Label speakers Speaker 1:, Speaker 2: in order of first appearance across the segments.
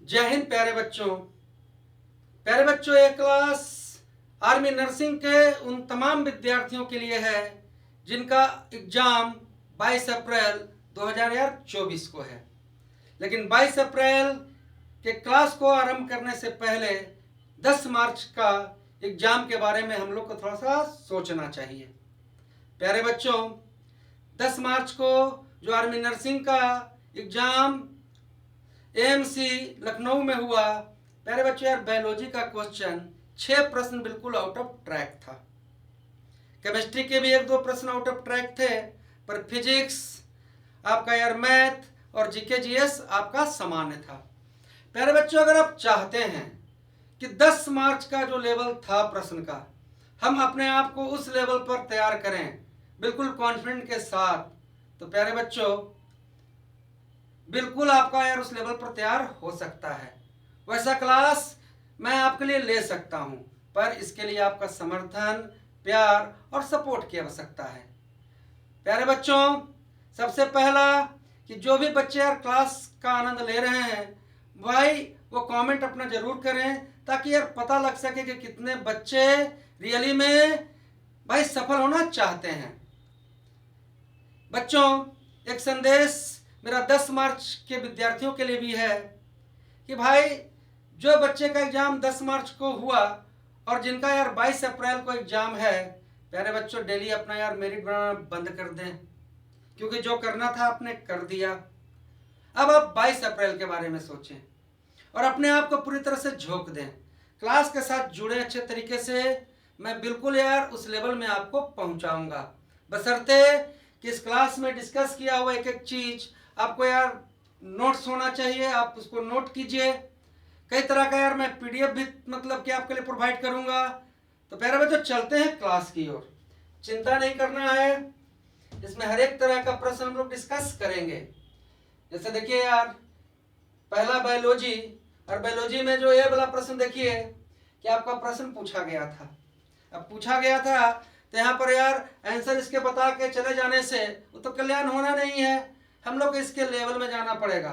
Speaker 1: जय हिंद प्यारे बच्चों ये क्लास आर्मी नर्सिंग के उन तमाम विद्यार्थियों के लिए है जिनका एग्जाम 22 अप्रैल 2024 को है। लेकिन 22 अप्रैल के क्लास को आरंभ करने से पहले 10 मार्च का एग्जाम के बारे में हम लोग को थोड़ा सा सोचना चाहिए। प्यारे बच्चों 10 मार्च को जो आर्मी नर्सिंग का एग्जाम एएमसी लखनऊ में हुआ, प्यारे बच्चों यार बायोलॉजी का क्वेश्चन 6 प्रश्न बिल्कुल आउट ऑफ ट्रैक था। केमिस्ट्री के भी 1-2 प्रश्न आउट ऑफ ट्रैक थे, पर फिजिक्स आपका यार मैथ और जीके जीएस आपका सामान्य था। प्यारे बच्चों अगर आप चाहते हैं कि 10 मार्च का जो लेवल था प्रश्न का हम अपने आप को उस लेवल पर तैयार करें बिल्कुल कॉन्फिडेंट के साथ, तो प्यारे बच्चों बिल्कुल आपका यार उस लेवल पर तैयार हो सकता है। वैसा क्लास मैं आपके लिए ले सकता हूं, पर इसके लिए आपका समर्थन, प्यार और सपोर्ट की आवश्यकता है। प्यारे बच्चों सबसे पहला कि जो भी बच्चे यार क्लास का आनंद ले रहे हैं भाई वो कमेंट अपना जरूर करें, ताकि यार पता लग सके कि कितने बच्चे रियली में भाई सफल होना चाहते हैं। बच्चों एक संदेश मेरा 10 मार्च के विद्यार्थियों के लिए भी है कि भाई जो बच्चे का एग्जाम 10 मार्च को हुआ और जिनका यार 22 अप्रैल को एग्जाम है, प्यारे बच्चों डेली अपना यार मेरिट बनाना बंद कर दें, क्योंकि जो करना था आपने कर दिया। अब आप 22 अप्रैल के बारे में सोचें और अपने आप को पूरी तरह से झोंक दें। क्लास के साथ जुड़े अच्छे तरीके से, मैं बिल्कुल यार उस लेवल में आपको पहुंचाऊंगा, बशर्ते कि इस क्लास में डिस्कस किया हुआ एक एक चीज आपको यार नोट्स होना चाहिए, आप उसको नोट कीजिए। कई तरह का यार मैं पीडीएफ भी मतलब कि आपके लिए प्रोवाइड करूंगा। तो प्यारे बच्चों चलते हैं क्लास की ओर। चिंता नहीं करना है, इसमें हर एक तरह का प्रश्न हम लोग डिस्कस करेंगे। जैसे देखिए यार पहला बायोलॉजी, और बायोलॉजी में जो ये वाला प्रश्न देखिए कि आपका प्रश्न पूछा गया था। अब पूछा गया था तो यहाँ पर यार आंसर इसके बता के चले जाने से वो तो कल्याण होना नहीं है, हम लोग इसके लेवल में जाना पड़ेगा।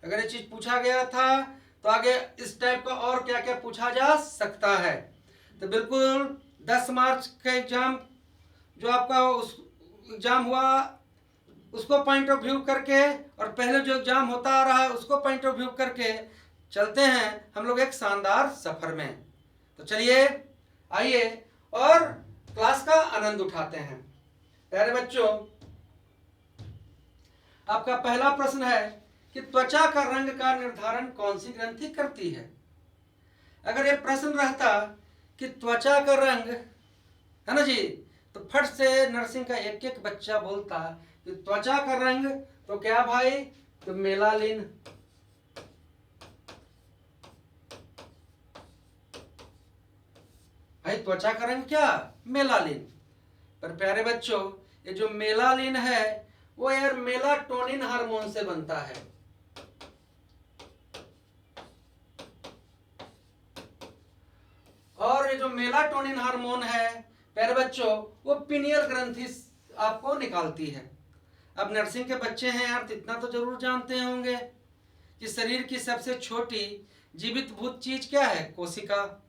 Speaker 1: अगर ये चीज पूछा गया था तो आगे इस टाइप का और क्या क्या पूछा जा सकता है। तो बिल्कुल 10 मार्च का एग्जाम जो आपका उस एग्जाम हुआ उसको पॉइंट ऑफ व्यू करके और पहले जो एग्जाम होता आ रहा है उसको पॉइंट ऑफ व्यू करके चलते हैं हम लोग एक शानदार सफर में। तो चलिए आइए और क्लास का आनंद उठाते हैं। प्यारे बच्चों आपका पहला प्रश्न है कि त्वचा का रंग का निर्धारण कौन सी ग्रंथि करती है। अगर यह प्रश्न रहता कि त्वचा का रंग है ना जी, तो फट से नर्सिंग का एक एक बच्चा बोलता कि त्वचा का रंग तो क्या भाई, तो मेलानिन। भाई त्वचा का रंग क्या, मेलानिन। पर प्यारे बच्चों ये जो मेलानिन है वो यार मेलाटोनिन हार्मोन से बनता है। और ये जो मेलाटोनिन हार्मोन है प्यारे बच्चों वो पिनियल ग्रंथि आपको निकालती है। अब नर्सिंग के बच्चे हैं यार तो इतना तो जरूर जानते होंगे कि शरीर की सबसे छोटी जीवित भूत चीज क्या है, कोशिका।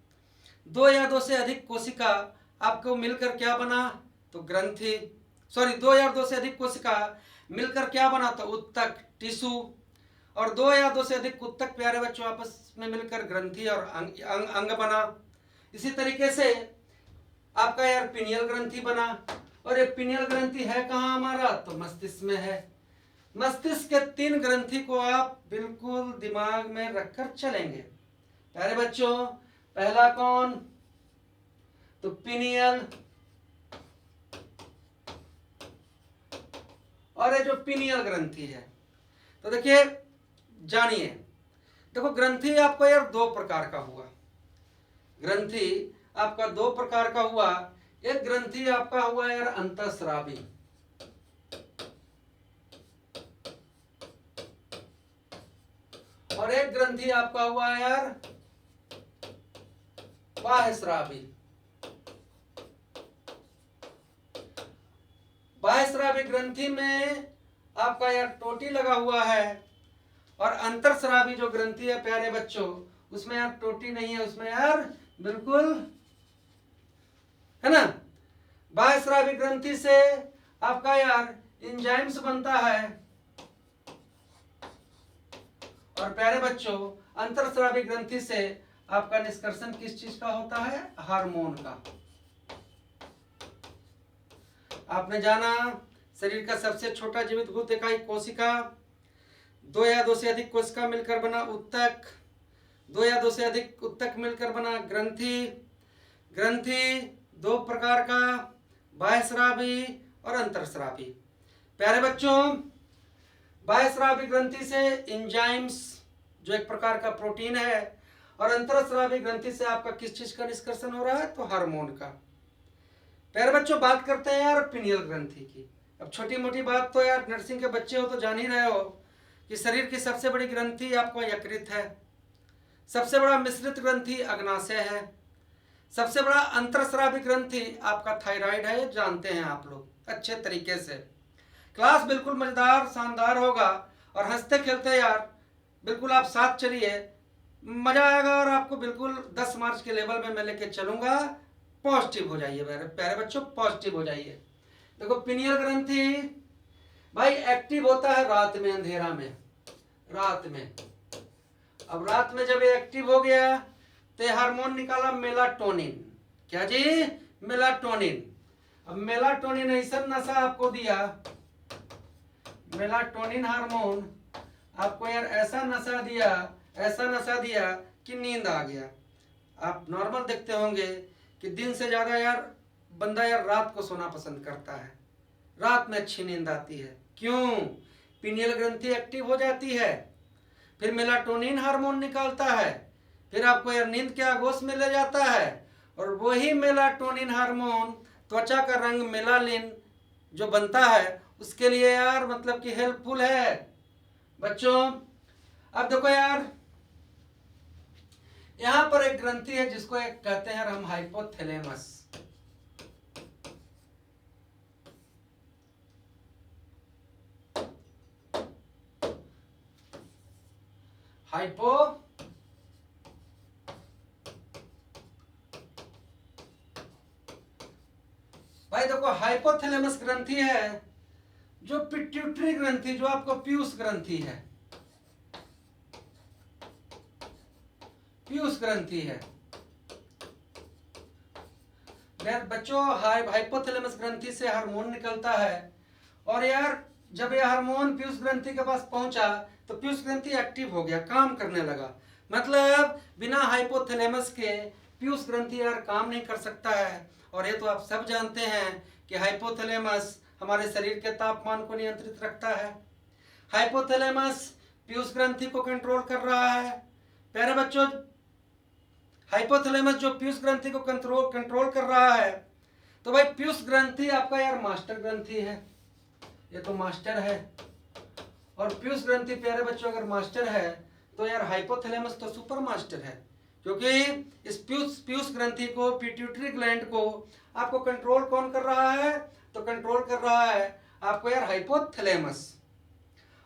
Speaker 1: 2 या 2 से अधिक कोशिका आपको मिलकर क्या बना, तो ग्रंथि। सॉरी 2 या 2 से अधिक कोशिका मिलकर क्या बना, तो उत्तक, टिश्यू। और 2 या 2 से अधिक उत्तक प्यारे बच्चों आपस में मिलकर ग्रंथि और अंग बना। इसी तरीके से आपका यार पिनियल ग्रंथि बना, और ये पिनियल ग्रंथि है कहाँ हमारा, तो मस्तिष्क में है। मस्तिष्क के 3 ग्रंथि को आप बिल्कुल दिमाग में रखकर चलेंगे। प्यारे बच्चों पहला कौन, तो पिनियल। और ये जो पिनियल ग्रंथि है तो देखिए जानिए, देखो ग्रंथि आपको यार 2 प्रकार का हुआ। ग्रंथि आपका 2 प्रकार का हुआ। एक ग्रंथि आपका हुआ यार अंतःस्रावी, और एक ग्रंथि आपका हुआ यार बाह्यस्रावी। बाह्यस्रावी ग्रंथि में आपका यार टोटी लगा हुआ है, और अंतरस्रावी जो ग्रंथि है प्यारे बच्चों, उसमें यार टोटी नहीं है, उसमें यार बिल्कुल है ना। बाह्यस्रावी ग्रंथि से आपका यार एंजाइम्स बनता है, और प्यारे बच्चों अंतरस्रावी ग्रंथि से आपका निष्कर्षण किस चीज का होता है? हार्मोन का। आपने जाना शरीर का सबसे छोटा जीवित भूत इकाई कोशिका, दो या दो से अधिक कोशिका मिलकर बना उत्तक, दो या दो से अधिक उत्तक मिलकर बना ग्रंथि। ग्रंथि दो प्रकार का, बाह्यस्रावी और अंतरस्रावी। प्यारे बच्चों बाह्यस्रावी ग्रंथि से एंजाइम्स जो एक प्रकार का प्रोटीन है, और अंतरस्रावी ग्रंथि से आपका किस चीज का निष्कर्षण हो रहा है? तो हार्मोन का। प्यारे बच्चों बात करते हैं यार पिनियल ग्रंथि की। अब छोटी मोटी बात तो यार नर्सिंग के बच्चे हो तो जान ही रहे हो कि शरीर की सबसे बड़ी ग्रंथि आपको यकृत है, सबसे बड़ा मिश्रित ग्रंथि अग्नाशय है, सबसे बड़ा अंतरस्रावी ग्रंथि आपका थायराइड है, जानते हैं आप लोग अच्छे तरीके से। क्लास बिल्कुल मजेदार शानदार होगा, और हंसते खेलते यार बिल्कुल आप साथ चलिए, मजा आएगा, और आपको बिल्कुल 10 मार्च के लेवल में मैं लेके चलूंगा। पॉजिटिव हो जाइए प्यारे बच्चों, पॉजिटिव हो जाइए। देखो पिनियल ग्रंथि भाई एक्टिव होता है रात में, अंधेरा में, रात में। अब रात में जब ये एक्टिव हो गया तो हार्मोन निकाला मेलाटोनिन। क्या जी? मेलाटोनिन। अब मेलाटोनिन ऐसा नशा आपको दिया, मेलाटोनिन हार्मोन आपको यार ऐसा नशा दिया, ऐसा नशा दिया कि नींद आ गया। आप नॉर्मल देखते होंगे कि दिन से ज्यादा यार बंदा यार रात को सोना पसंद करता है, रात में अच्छी नींद आती है। क्यों? पिनियल ग्रंथि एक्टिव हो जाती है, फिर मेलाटोनिन हार्मोन निकालता है, फिर आपको यार नींद के आगोश में ले जाता है, और वही मेलाटोनिन हार्मोन त्वचा का रंग मेलानिन जो बनता है उसके लिए यार मतलब कि हेल्पफुल है बच्चों। अब देखो यार यहां पर एक ग्रंथि है जिसको एक कहते हैं हम हाइपोथैलेमस। हाइपो भाई देखो हाइपोथैलेमस ग्रंथि है जो पिट्यूटरी ग्रंथि, जो आपको पीयूष ग्रंथि है, पीयूष ग्रंथि है बच्चों। हाइपोथैलेमस ग्रंथि से हार्मोन निकलता है, और यार जब ये हार्मोन पीयूष ग्रंथि के पास पहुंचा तो पीयूष ग्रंथि एक्टिव हो गया, काम करने लगा। मतलब बिना हाइपोथैलेमस के पीयूष ग्रंथि यार काम नहीं कर सकता है। और ये तो आप सब जानते हैं कि हाइपोथैलेमस हमारे शरीर के तापमान को नियंत्रित रखता है। हाइपोथैलेमस पीयूष ग्रंथि को कंट्रोल कर रहा है। प्यारे बच्चों हाइपोथैलेमस जो पीयूष ग्रंथि को कंट्रोल कर रहा है, तो भाई पीयूष ग्रंथि आपका यार मास्टर ग्रंथि है, ये तो मास्टर है। और पीयूष ग्रंथि प्यारे बच्चों अगर मास्टर है तो यार हाइपोथैलेमस तो सुपर मास्टर है, क्योंकि इस पीयूष ग्रंथि को, पिट्यूटरी ग्लैंड को आपको कंट्रोल कौन कर रहा है? तो कंट्रोल कर रहा है आपको यार हाइपोथैलेमस।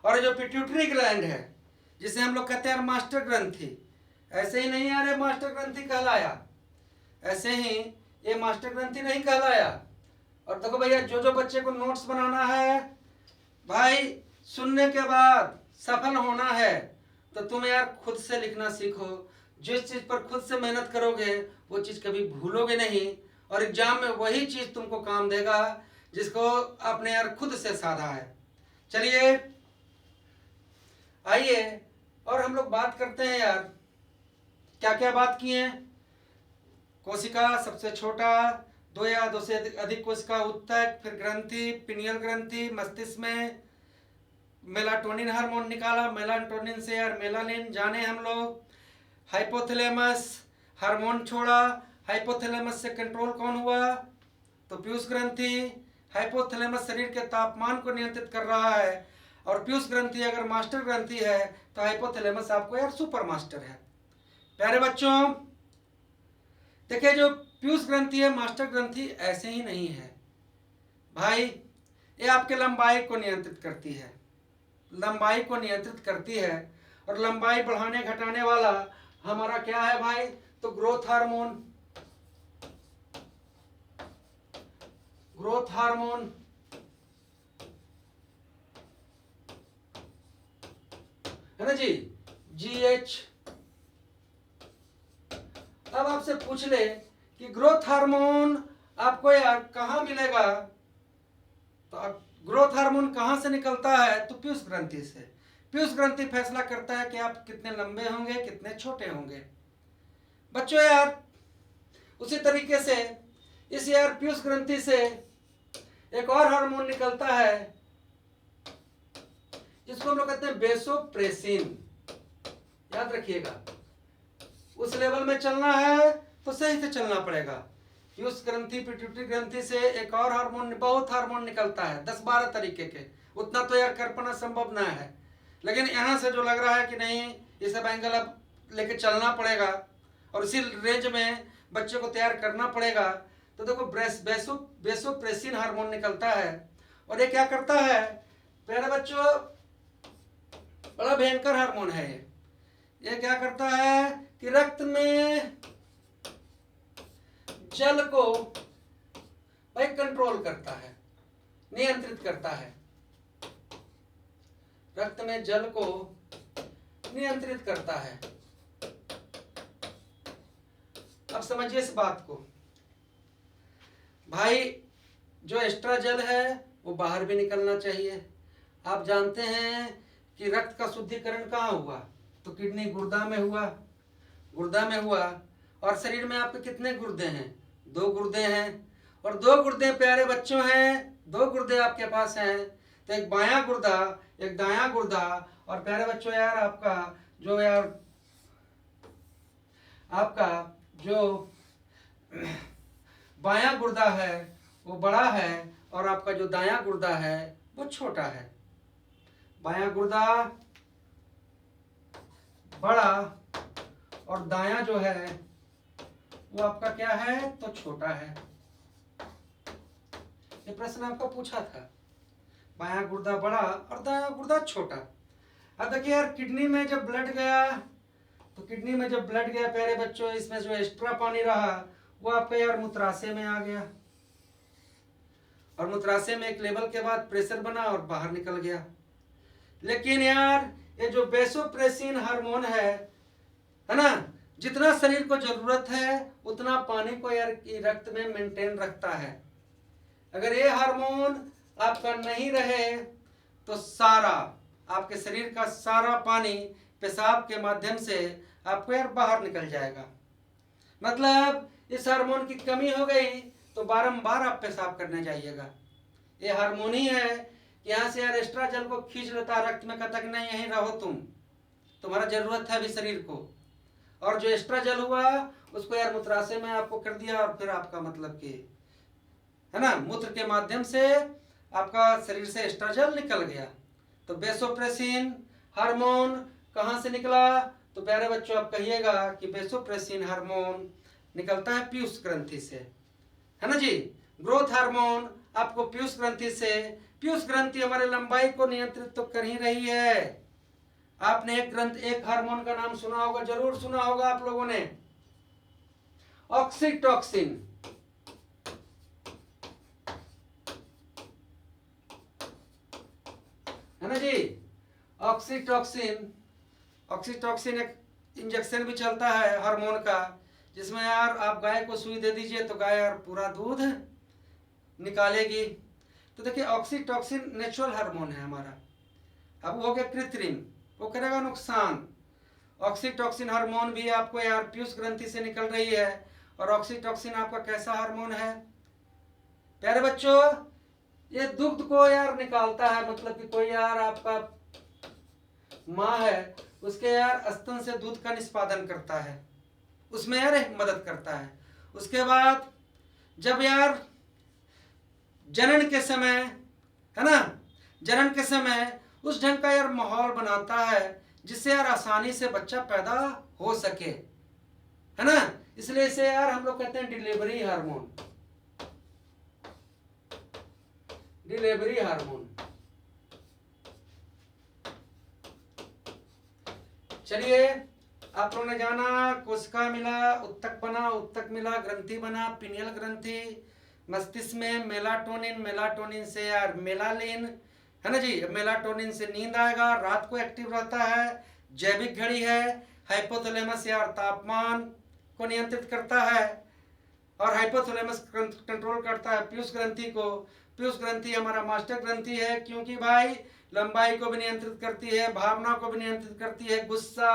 Speaker 1: और जो पिट्यूटरी ग्लैंड है जिसे हम लोग कहते हैं मास्टर ग्रंथि, ऐसे ही नहीं यार ये मास्टर ग्रंथि कहलाया, ऐसे ही ये मास्टर ग्रंथि नहीं कहलाया। और देखो भैया जो जो बच्चे को नोट्स बनाना है भाई, सुनने के बाद सफल होना है तो तुम यार खुद से लिखना सीखो। जिस चीज पर खुद से मेहनत करोगे वो चीज कभी भूलोगे नहीं, और एग्जाम में वही चीज तुमको काम देगा जिसको आपने यार खुद से साधा है। चलिए आइए और हम लोग बात करते हैं यार क्या क्या बात की है। कोशिका सबसे छोटा, दो या दो से अधिक कोशिका उत्तक, फिर ग्रंथि, पिनियल ग्रंथि, मस्तिष्क में मेलाटोनिन हार्मोन निकाला, मेलाटोनिन से यार मेलानिन जाने हम लोग। हाइपोथैलेमस हार्मोन छोड़ा, हाइपोथैलेमस से कंट्रोल कौन हुआ? तो पीयूष ग्रंथि। हाइपोथैलेमस शरीर के तापमान को नियंत्रित कर रहा है, और पीयूष ग्रंथि अगर मास्टर ग्रंथि है तो हाइपोथैलेमस आपको यार सुपर मास्टर है। प्यारे बच्चों देखिए जो पीयूष ग्रंथि है मास्टर ग्रंथि ऐसे ही नहीं है भाई, ये आपके लंबाई को नियंत्रित करती है, लंबाई को नियंत्रित करती है। और लंबाई बढ़ाने घटाने वाला हमारा क्या है भाई? तो ग्रोथ हार्मोन। ग्रोथ हार्मोन है ना जी, GH। अब आपसे पूछ ले कि ग्रोथ हार्मोन आपको यार कहाँ मिलेगा? तो ग्रोथ हार्मोन कहाँ से निकलता है? तो पीयूष ग्रंथि से। पीयूष ग्रंथि फैसला करता है कि आप कितने लंबे होंगे, कितने छोटे होंगे। बच्चों यार उसी तरीके से इस यार पीयूष ग्रंथि से एक और हार्मोन निकलता है जिसको हम लोग कहते हैं वेसोप्रेसिन। याद रखिएगा, उस लेवल में चलना है तो सही से चलना पड़ेगा। पीयूष ग्रंथि, पिट्यूटरी ग्रंथि से एक और हार्मोन, बहुत हार्मोन निकलता है, 10-12 तरीके के। उतना तो यार कर पाना संभव ना है, लेकिन यहाँ से जो लग रहा है कि नहीं ये सब एंगल अब लेके चलना पड़ेगा और इसी रेंज में बच्चे को तैयार करना पड़ेगा। तो देखो वेसोप्रेसिन हार्मोन निकलता है और ये क्या करता है प्यारे बच्चों? बड़ा भयंकर हार्मोन है ये क्या करता है कि रक्त में जल को भाई कंट्रोल करता है, नियंत्रित करता है। रक्त में जल को नियंत्रित करता है। अब समझिए इस बात को भाई, जो एक्स्ट्रा जल है वो बाहर भी निकलना चाहिए। आप जानते हैं कि रक्त का शुद्धिकरण कहाँ हुआ? तो किडनी गुर्दा में हुआ। गुर्दा में हुआ। और शरीर में आपके कितने गुर्दे हैं? 2 गुर्दे हैं। और 2 गुर्दे प्यारे बच्चों हैं, 2 गुर्दे आपके पास हैं। तो एक बायां गुर्दा, एक दायां गुर्दा। और प्यारे बच्चों यार आपका जो बायां गुर्दा है वो बड़ा है और आपका जो दायां गुर्दा है वो छोटा है। बायां गुर्दा बड़ा और दायां जो है वो आपका क्या है? तो छोटा है। ये प्रश्न आपको पूछा था, बायां गुर्दा बड़ा और दायां गुर्दा छोटा। अब देखिए यार किडनी में जब ब्लड गया तो किडनी में जब ब्लड गया प्यारे बच्चों, इसमें जो एक्स्ट्रा पानी रहा वो आपका यार मूत्राशय में आ गया और मूत्राशय में एक लेवल के बाद प्रेशर बना और बाहर निकल गया। लेकिन यार ये जो वेसोप्रेसिन हार्मोन है ना, जितना शरीर को जरूरत है उतना पानी को यार रक्त में मेंटेन रखता है। अगर ये हार्मोन आपका नहीं रहे तो सारा आपके शरीर का सारा पानी पेशाब के माध्यम से आपको यार बाहर निकल जाएगा। मतलब इस हार्मोन की कमी हो गई तो बारंबार आप पेशाब करने जाइएगा। ये हार्मोन ही है कि यहाँ से यार एक्स्ट्रा जल को खींच लेता है रक्त में, कहता कि नहीं यहीं रहो, तुम्हारा जरूरत है अभी शरीर को। और जो एक्स्ट्रा जल हुआ उसको यार मूत्राशय में आपको कर दिया और फिर आपका मतलब कि है ना मूत्र के माध्यम से आपका शरीर से एक्स्ट्रा जल निकल गया। तो वेसोप्रेसिन हार्मोन कहाँ से निकला? तो प्यारे बच्चों आप कहिएगा कि वेसोप्रेसिन हार्मोन निकलता है पीयूष ग्रंथि से, है ना जी। ग्रोथ हार्मोन आपको पीयूष ग्रंथि से। पीयूष ग्रंथि हमारे लंबाई को नियंत्रित तो कर ही रही है। आपने एक हार्मोन का नाम सुना होगा, जरूर सुना होगा आप लोगों ने, ऑक्सीटॉक्सिन। है ना जी, ऑक्सीटॉक्सिन। ऑक्सीटॉक्सिन एक इंजेक्शन भी चलता है हार्मोन का, जिसमें यार आप गाय को सुई दे दीजिए तो गाय यार पूरा दूध निकालेगी। तो देखिए ऑक्सीटॉक्सिन नेचुरल हार्मोन है हमारा। अब वो हो गया कृत्रिम, वो करेगा नुकसान। ऑक्सीटॉक्सिन हार्मोन भी आपको यार पीयूष ग्रंथि से निकल रही है। और ऑक्सीटॉक्सिन आपका कैसा हार्मोन है प्यारे बच्चों? ये दुग्ध को यार निकालता है। मतलब कि कोई यार आपका माँ है, उसके यार स्तन से दूध का निष्पादन करता है, उसमें यार मदद करता है। उसके बाद जब यार जनन के समय, है ना, जनन के समय उस ढंग का यार माहौल बनाता है जिससे यार आसानी से बच्चा पैदा हो सके, है ना। इसलिए इसे यार हम लोग कहते हैं डिलीवरी हार्मोन। डिलीवरी हार्मोन चलिए, आप लोगों ने जाना कोशिका मिला, उत्तक बना, उत्तक मिला, ग्रंथि बना, पिनियल ग्रंथि, मस्तिष्क में मेलाटोनिन, मेलाटोनिन से यार मेलालिन, है ना जी। मेलाटोनिन से नींद आएगा, रात को एक्टिव रहता है, जैविक घड़ी है। हाइपोथैलेमस यार तापमान को नियंत्रित करता है, और हाइपोथैलेमस कंट्रोल करता है पीयूष ग्रंथि को। पीयूष ग्रंथि हमारा मास्टर ग्रंथि है, क्योंकि भाई लंबाई को भी नियंत्रित करती है, भावना को भी नियंत्रित करती है, गुस्सा,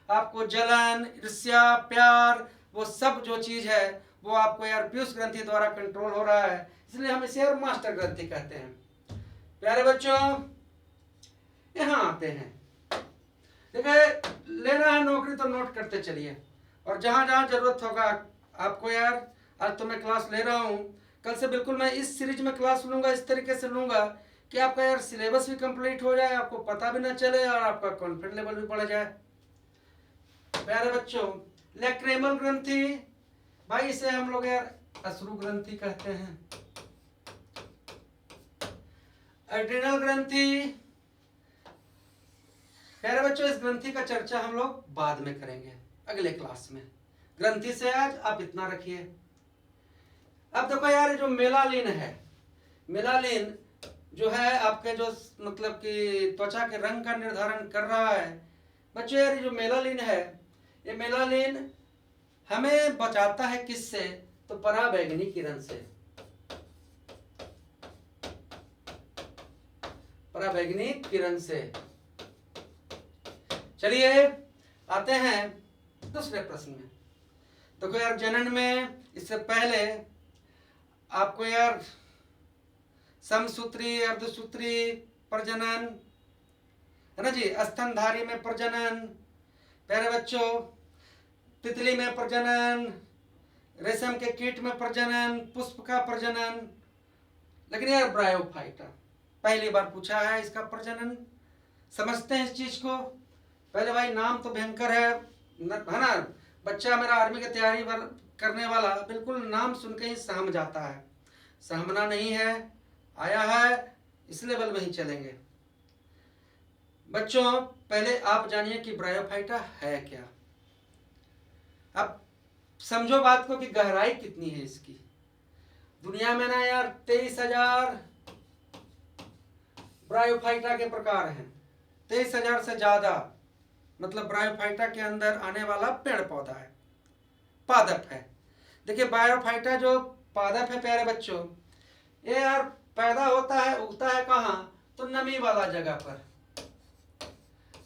Speaker 1: आपको जलन, ईर्ष्या, प्यार, वो सब जो चीज है वो आपको यार पीयूष ग्रंथि द्वारा कंट्रोल हो रहा है, इसलिए हम इसे यार मास्टर ग्रंथि कहते हैं। प्यारे बच्चों, यहाँ आते हैं। देखिए, लेना है नौकरी तो नोट करते चलिए, और जहां जहां जरूरत होगा आपको यार, आज तो मैं क्लास ले रहा हूँ, कल से बिल्कुल मैं इस सीरीज में क्लास लूंगा, इस तरीके से लूंगा कि आपका यार सिलेबस भी कंप्लीट हो जाए, आपको पता भी ना चले, और आपका कॉन्फिडेंस लेवल भी बढ़ जाए। प्यारे बच्चों, लैक्रेमल ग्रंथि, भाई इसे हम लोग यार अश्रु ग्रंथि कहते हैं। एड्रिनल ग्रंथि, प्यारे बच्चों इस ग्रंथि का चर्चा हम लोग बाद में करेंगे, अगले क्लास में। ग्रंथि से आज आप इतना रखिए। अब देखो यार, जो मेलालिन है, मेलालिन जो है आपके जो मतलब कि त्वचा के रंग का निर्धारण कर रहा है। बच्चों यार, जो मेलालिन है, ये मेलालिन हमें बचाता है किससे, तो पराबैंगनी किरण से। पराबैंगनी किरण से। चलिए आते हैं दूसरे प्रश्न में। देखो यार, जनन में इससे पहले आपको यार समसूत्री, अर्धसूत्री प्रजनन, है ना जी, स्तनधारी में प्रजनन, प्यारे बच्चों तितली में प्रजनन, रेशम के कीट में प्रजनन, पुष्प का प्रजनन, लेकिन यार ब्रायोफाइटा पहली बार पूछा है इसका प्रजनन। समझते हैं इस चीज को। पहले भाई नाम तो भयंकर है ना, बच्चा मेरा आर्मी की तैयारी करने वाला बिल्कुल नाम सुन के ही सहम जाता है। सहमना नहीं है, आया है इस लेवल में ही चलेंगे। बच्चों पहले आप जानिए कि ब्रायोफाइटा है क्या। अब समझो बात को कि गहराई कितनी है इसकी। दुनिया में ना यार 23,000 ब्रायोफाइटा के प्रकार हैं, 23,000 से ज्यादा। मतलब ब्रायोफाइटा के अंदर आने वाला पेड़ पौधा है, पादप है। देखिए ब्रायोफाइटा जो पादप है प्यारे बच्चों, ये यार पैदा होता है, उगता है कहाँ, तो नमी वाला जगह पर।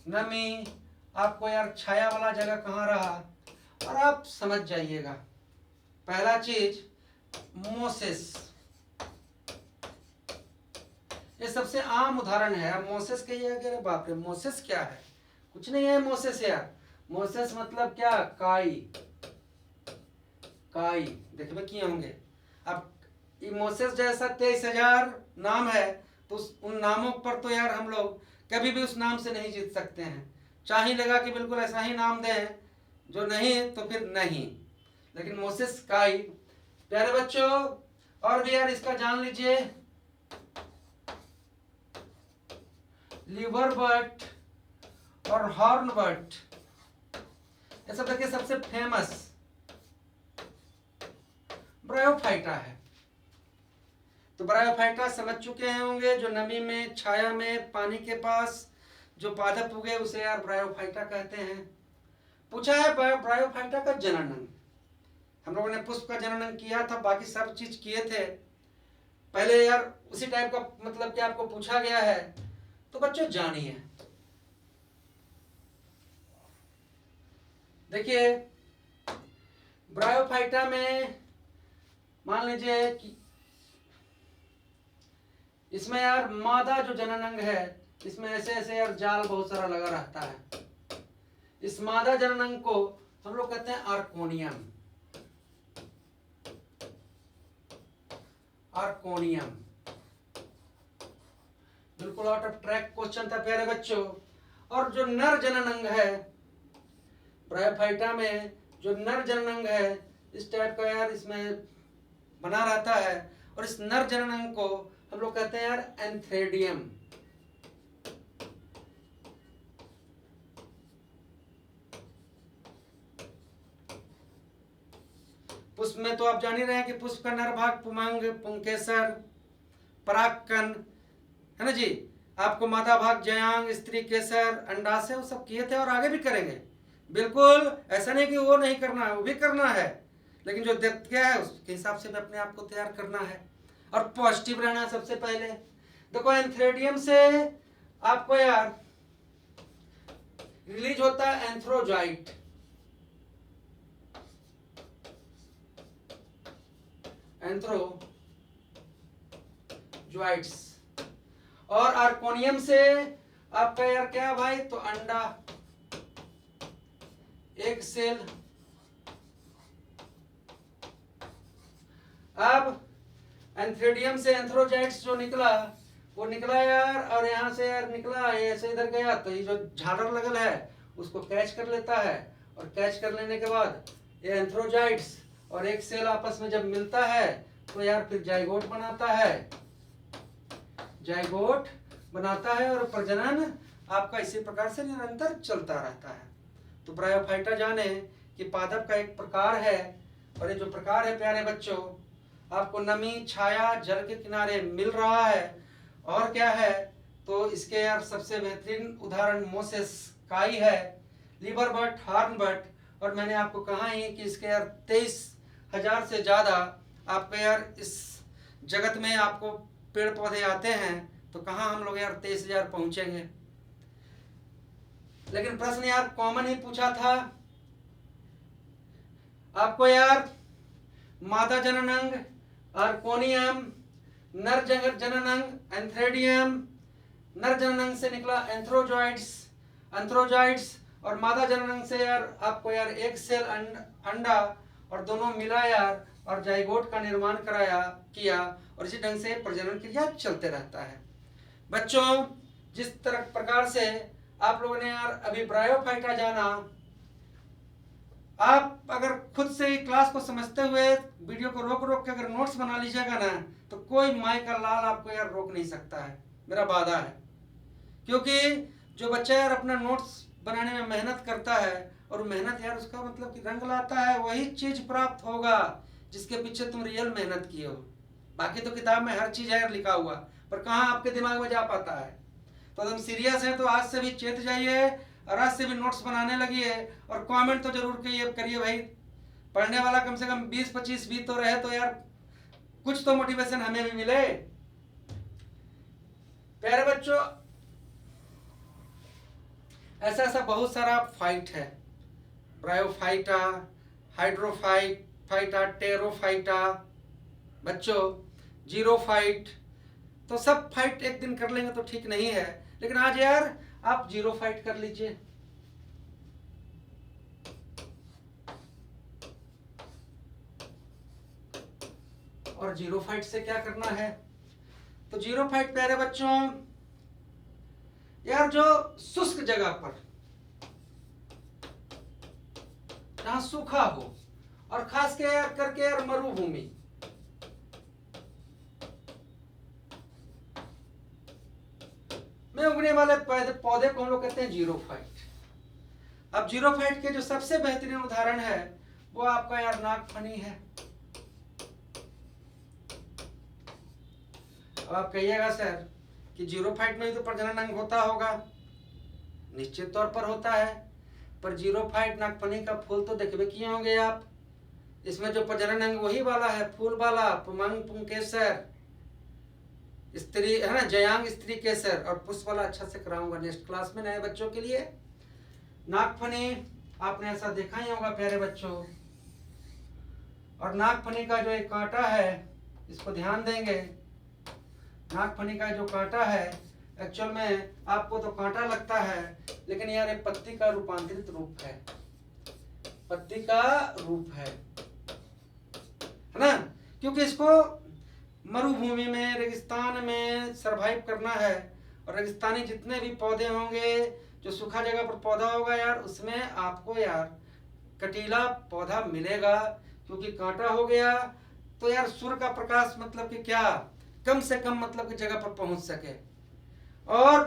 Speaker 1: नमी, आपको यार छाया वाला जगह कहाँ रहा, और आप समझ जाइएगा। पहला चीज मोसेस, ये सबसे आम उदाहरण है। अब मोसेस कहिए, अरे बाप रे मोसेस क्या है, कुछ नहीं है मोसेस यार। मोसेस मतलब क्या, काई, काई देखने किए होंगे। अब मोसेस जैसा 23,000 नाम है, तो उन नामों पर तो यार हम लोग कभी भी उस नाम से नहीं जीत सकते हैं। चाहे लगा कि बिल्कुल ऐसा ही नाम दें, जो नहीं तो फिर नहीं, लेकिन मोसेस काई। प्यारे बच्चों और भी यार इसका जान लीजिए, लीवर बट और हॉर्न बट, ये सब देखिए सबसे फेमस ब्रायोफाइटा है। तो ब्रायोफाइटा समझ चुके होंगे, जो नमी में, छाया में, पानी के पास जो पादप उगे उसे यार ब्रायोफाइटा कहते हैं। पूछा है ब्रायोफाइटा का जननंग। हम लोगों ने पुष्प का जननंग किया था, बाकी सब चीज किए थे पहले यार, उसी टाइप का मतलब कि आपको पूछा गया है। तो बच्चों जानिए, देखिए ब्रायोफाइटा में मान लीजिए कि इसमें यार मादा जो जननांग है, इसमें ऐसे ऐसे यार जाल बहुत सारा लगा रहता है। इस मादा जननांग को हम लोग कहते हैं आर्कोनियम। आर्कोनियम बिल्कुल आउट ऑफ ट्रैक क्वेश्चन था प्यारे बच्चों। और जो नर जननांग है ब्रायोफाइटा में, जो नर जननांग है इस टाइप का यार इसमें बना रहता है, और इस नर जननांग को हम लोग कहते हैं यार एंथ्रेडियम। पुष्प में तो आप जान ही रहे हैं कि पुष्प का नर भाग पुमंग, पुंकेसर, परागकण, है ना जी। आपको मादा भाग जयांग, स्त्री केसर, अंडाशय, वो सब किए थे और आगे भी करेंगे। बिल्कुल ऐसा नहीं कि वो नहीं करना है, वो भी करना है, लेकिन जो डेप्थ क्या है उसके हिसाब से भी अपने आप को तैयार करना है और पॉजिटिव रहना है सबसे पहले। देखो एंथ्रेडियम से आपको यार रिलीज होता है एंथ्रोजाइट, एंथ्रोजॉइट्स, और आर्कोनियम से आपका यार क्या भाई, तो अंडा, एक सेल। अब एंथ्रेडियम से एंथ्रोजाइट्स जो निकला वो निकला यार, और यहाँ से यार निकला ऐसे इधर गया, तो ये जो झालर लगल है उसको कैच कर लेता है, और कैच कर लेने के बाद ये एंथ्रोजाइट्स और एक सेल आपस में जब मिलता है तो यार फिर जाइगोट बनाता है, जाइगोट बनाता है, और प्रजनन आपका इसी प्रकार से निरंतर चलता रहता है। तो ब्रायोफाइटा जाने कि पादप का एक प्रकार है, और ये जो प्रकार है प्यारे बच्चों, आपको नमी, छाया, जल के किनारे मिल रहा है, और क्या है तो इसके यार सबसे बेहतरीन उदाहरण मोसेस काई है, लीवर बट, हार्न बट, और मैंने आपको कहा ही कि इसके यार 23,000 से ज़्यादा आपके यार इस जगत में आपको पेड़ पौधे आते हैं, तो कहाँ हम लोग यार 23,000 पहुँचेंगे। लेकिन प्रश्न यार कॉमन ही पूछा था आपको यार, मादा जननांग आर्कोनियम, नर जननांग एंथ्रेडियम, नर जननांग से निकला एंथ्रोजॉइट्स, और मादा जननांग से यार आपको यार एक सेल अंडा, और दोनों मिला यार और जाइगोट का निर्माण किया, और इसी ढंग से प्रजनन क्रिया चलते रहता है। बच्चों जिस तरह प्रकार से आप लोगों ने यार अभी ब्रायोफाइटा जाना, आप अगर खुद से क्लास को समझते हुए वीडियो को रोक रोक के अगर नोट्स बना लीजिएगा ना, तो कोई माई का लाल आपको यार रोक नहीं सकता है, मेरा वादा है। क्योंकि जो बच्चा यार अपना नोट्स बनाने में मेहनत करता है, और मेहनत यार उसका मतलब कि रंग लाता है, वही चीज प्राप्त होगा जिसके पीछे तुम रियल मेहनत किए हो। बाकी तो किताब में हर चीज है लिखा हुआ, पर कहाँ आपके दिमाग में जा पाता है। तो हम सीरियस हैं तो आज से भी चेत जाइए, और आज से भी नोट्स बनाने लगिए, और कमेंट तो जरूर करिए भाई। पढ़ने वाला कम से कम 20-25 भी तो रहे, तो यार कुछ तो मोटिवेशन हमें भी मिले। प्यारे बच्चों ऐसा बहुत सारा फाइट है, ब्रायोफाइटा, हाइड्रोफाइटा, टेरोफाइटा, बच्चों जीरोफाइट, तो सब फाइट एक दिन कर लेंगे तो ठीक नहीं है, लेकिन आज यार आप जीरोफाइट कर लीजिए। और जीरोफाइट से क्या करना है, तो जीरोफाइट प्यारे बच्चों यार जो शुष्क जगह पर जहां सूखा हो, और खास के यार करके यार मरुभूमि, में उगने वाले पौधे को हम लोग कहते हैं जीरोफाइट। अब जीरोफाइट के जो सबसे बेहतरीन उदाहरण है वो आपका यार नागफनी है। अब आप कहिएगा सर कि जीरोफाइट में तो प्रजनन अंग होता होगा, निश्चित तौर पर होता है, पर जीरोफाइट नागफनी का फूल तो देखबे किए होंगे आप। इसमें जो प्रजनन अंग वही वाला है, फूल वाला, पुमंग, पुंकेसर, स्त्री है ना, जयांग, स्त्री केसर, और पुष्प वाला अच्छा से कराऊंगा नेक्स्ट क्लास में नए बच्चों के लिए। नागफनी आपने ऐसा देखा ही होगा प्यारे बच्चों, और नागफनी का जो एक कांटा है इसको ध्यान देंगे, नागफनी का जो कांटा है एक्चुअल में आपको तो कांटा लगता है, लेकिन यार एक पत्ती का रूपांतरित रूप है, पत्ती का रूप है ना, क्योंकि इसको मरुभूमि में, रेगिस्तान में सरवाइव करना है, और रेगिस्तानी जितने भी पौधे होंगे, जो सूखा जगह पर पौधा होगा यार, उसमें आपको यार कटीला पौधा मिलेगा, क्योंकि कांटा हो गया तो यार सूर्य का प्रकाश मतलब कि क्या कम से कम मतलब की जगह पर पहुंच सके, और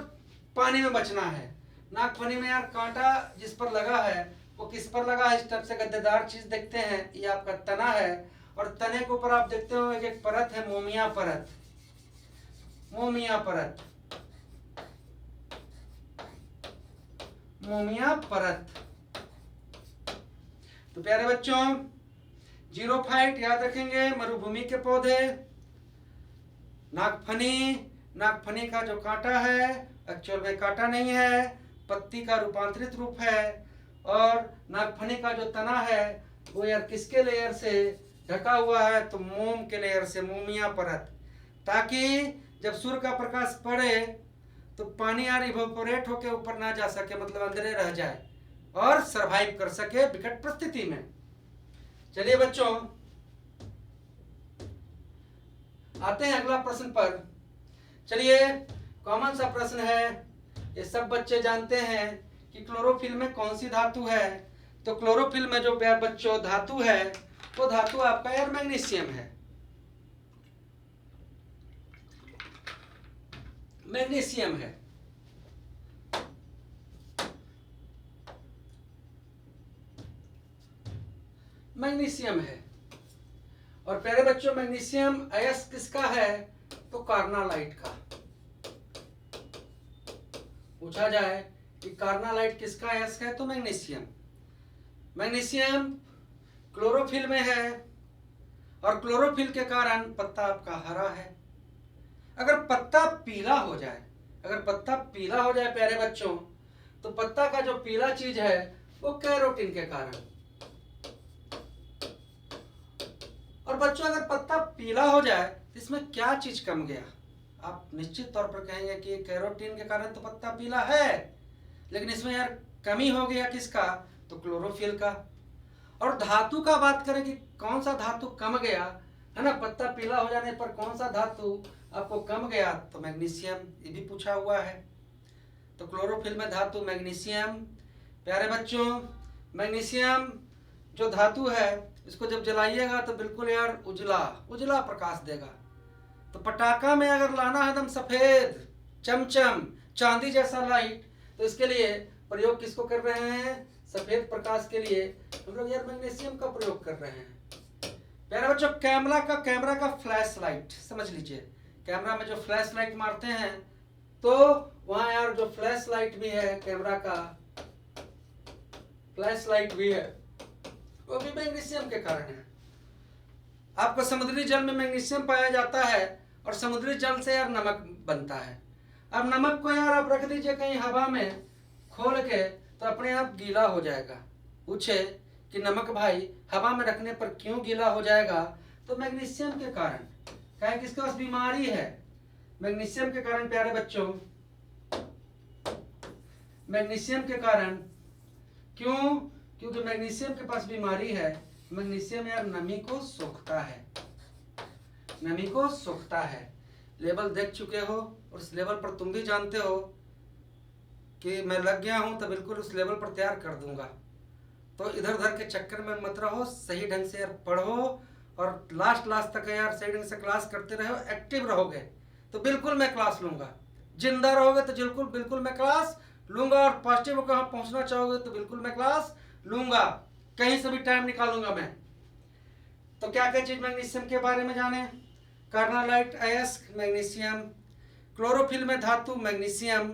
Speaker 1: पानी में बचना है। नागफनी में यार कांटा जिस पर लगा है वो किस पर लगा है, इस टाइप से गद्देदार चीज देखते हैं, ये आपका तना है। और तने के ऊपर आप देखते हो एक परत है, मोमिया परत, मोमिया परत, मोमिया परत। तो प्यारे बच्चों, जीरोफाइट याद रखेंगे, मरुभूमि के पौधे। नागफनी, नागफनी का जो कांटा है एक्चुअल में कांटा नहीं है, पत्ती का रूपांतरित रूप है। और नागफनी का जो तना है वो यार किसके लेयर से ढका हुआ है, तो मोम के लेयर से, मोमिया परत, ताकि जब सूर्य का प्रकाश पड़े तो पानी यार इवोपोरेट होकर ऊपर ना जा सके, मतलब अंदर रह जाए और सरवाइव कर सके विकट परिस्थिति में। चलिए बच्चों, आते हैं अगला प्रश्न पर। चलिए, कॉमन सा प्रश्न है, ये सब बच्चे जानते हैं कि क्लोरोफिल में कौन सी धातु है। तो क्लोरोफिल में जो बच्चों धातु है वो धातु आपका यार मैग्नीशियम है, मैग्नीशियम है। मैग्नीशियम है। और प्यारे बच्चों, मैग्नीशियम अयस्क किसका है, तो कार्नालाइट का। पूछा जाए कि कार्नालाइट किसका अयस्क है, तो मैग्नीशियम। मैग्नीशियम क्लोरोफिल में है और क्लोरोफिल के कारण पत्ता आपका हरा है। अगर पत्ता पीला हो जाए, अगर पत्ता पीला हो जाए प्यारे बच्चों, तो पत्ता का जो पीला चीज है वो कैरोटीन के कारण। और बच्चों, अगर पत्ता पीला हो जाए तो इसमें क्या चीज कम गया, आप निश्चित तौर पर कहेंगे कि कैरोटीन के कारण तो पत्ता पीला है, लेकिन इसमें यार कमी हो गया किसका, तो क्लोरोफिल का। और धातु का बात करें कि कौन सा धातु कम गया, है ना, पत्ता पीला हो जाने पर कौन सा धातु आपको कम गया, तो मैग्नीशियम, ये भी पूछा हुआ है। तो क्लोरोफिल में धातु मैग्नीशियम। प्यारे बच्चों, मैग्नीशियम जो धातु है इसको जब जलाइएगा तो बिल्कुल यार उजला उजला प्रकाश देगा। तो पटाखा में अगर लाना है एकदम सफेद चमचम चांदी जैसा लाइट, तो इसके लिए प्रयोग किसको कर रहे हैं, सफेद प्रकाश के लिए हम लोग यार मैग्नीशियम का प्रयोग कर रहे हैं। प्यारे बच्चों, कैमरा का फ्लैश लाइट समझ लीजिए, कैमरा में जो फ्लैश लाइट मारते हैं तो वहां यार जो फ्लैश लाइट भी है, कैमरा का फ्लैश लाइट भी है, वो भी मैग्नीशियम के कारण है। आपको समुद्री जल में मैग्नीशियम पाया जाता है और समुद्री जल से यार नमक बनता है। अब नमक को यार आप रख दीजिए कहीं हवा में खोल के, तो अपने आप गीला हो जाएगा। पूछे कि नमक भाई हवा में रखने पर क्यों गीला हो जाएगा, तो मैग्नीशियम के कारण। कहे किसके पास बीमारी है, मैग्नीशियम के कारण। प्यारे बच्चों, मैग्नीशियम के कारण, क्यों, क्योंकि मैग्नीशियम के पास बीमारी है। मैग्नीशियम यार नमी को सोखता है, नमी को सोखता है। लेवल देख चुके हो और उस लेवल पर तुम भी जानते हो कि मैं लग गया हूं तो बिल्कुल उस लेवल पर तैयार कर दूंगा। तो इधर उधर के चक्कर में मत रहो, सही ढंग से यार पढ़ो और लास्ट तक यार सही ढंग से क्लास करते रहो। एक्टिव रहोगे तो बिल्कुल मैं क्लास लूंगा, जिंदा रहोगे तो बिल्कुल मैं क्लास लूंगा, और पॉजिटिव कहाँ पहुंचना चाहोगे तो बिल्कुल मैं क्लास लूंगा, कहीं से भी टाइम निकालूंगा मैं। तो क्या क्या चीज मैग्नीशियम के बारे में जाने, कार्नालाइट अयस्क मैग्नीशियम, क्लोरोफिल में धातु मैग्नीशियम,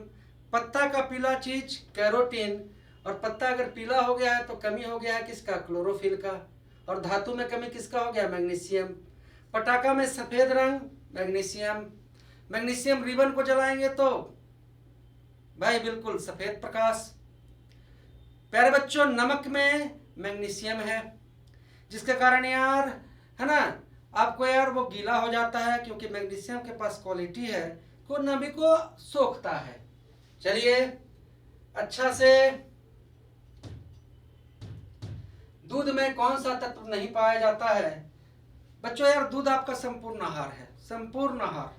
Speaker 1: पत्ता का पीला चीज कैरोटीन, और पत्ता अगर पीला हो गया है तो कमी हो गया है किसका, क्लोरोफिल का, और धातु में कमी किसका हो गया, मैग्नीशियम। पटाखा में सफेद रंग मैग्नीशियम, मैग्नीशियम रिबन को जलाएंगे तो भाई बिल्कुल सफेद प्रकाश। प्यारे बच्चों, नमक में मैग्नीशियम है जिसके कारण यार, है ना, आपको यार वो गीला हो जाता है, क्योंकि मैग्नीशियम के पास क्वालिटी है वो नमी को सोखता है। चलिए, अच्छा से, दूध में कौन सा तत्व नहीं पाया जाता है बच्चों, यार दूध आपका संपूर्ण आहार है, संपूर्ण आहार,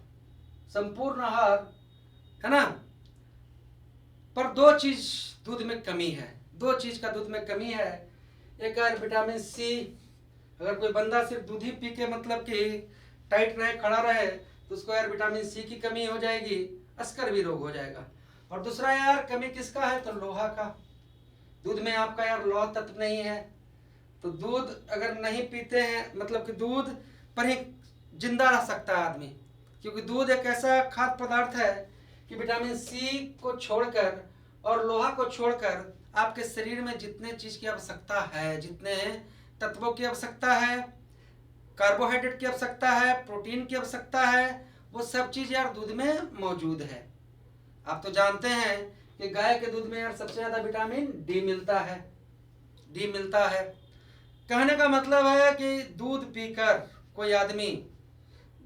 Speaker 1: संपूर्ण आहार, है ना। पर दो चीज दूध में कमी है, दो चीज का दूध में कमी है। एक है विटामिन सी, अगर कोई बंदा सिर्फ दूध ही पी के मतलब कि टाइट रहे, खड़ा रहे, तो उसको यार विटामिन सी की कमी हो जाएगी, अस्कर भी रोग हो जाएगा। और दूसरा यार कमी किसका है, तो लोहा का, दूध में आपका यार लौह तत्व नहीं है, तो दूध अगर नहीं पीते हैं मतलब कि दूध पर ही जिंदा रह सकता है आदमी, क्योंकि दूध एक ऐसा खाद्य पदार्थ है कि विटामिन सी को छोड़कर और लोहा को छोड़कर आपके शरीर में जितने चीज की आवश्यकता है, जितने तत्वों की आवश्यकता है, कार्बोहाइड्रेट की आवश्यकता है, प्रोटीन की आवश्यकता है, वो सब चीज यार दूध में मौजूद है। आप तो जानते हैं कि गाय के दूध में यार सबसे ज्यादा विटामिन डी मिलता है, डी मिलता है। कहने का मतलब है कि दूध पीकर कोई आदमी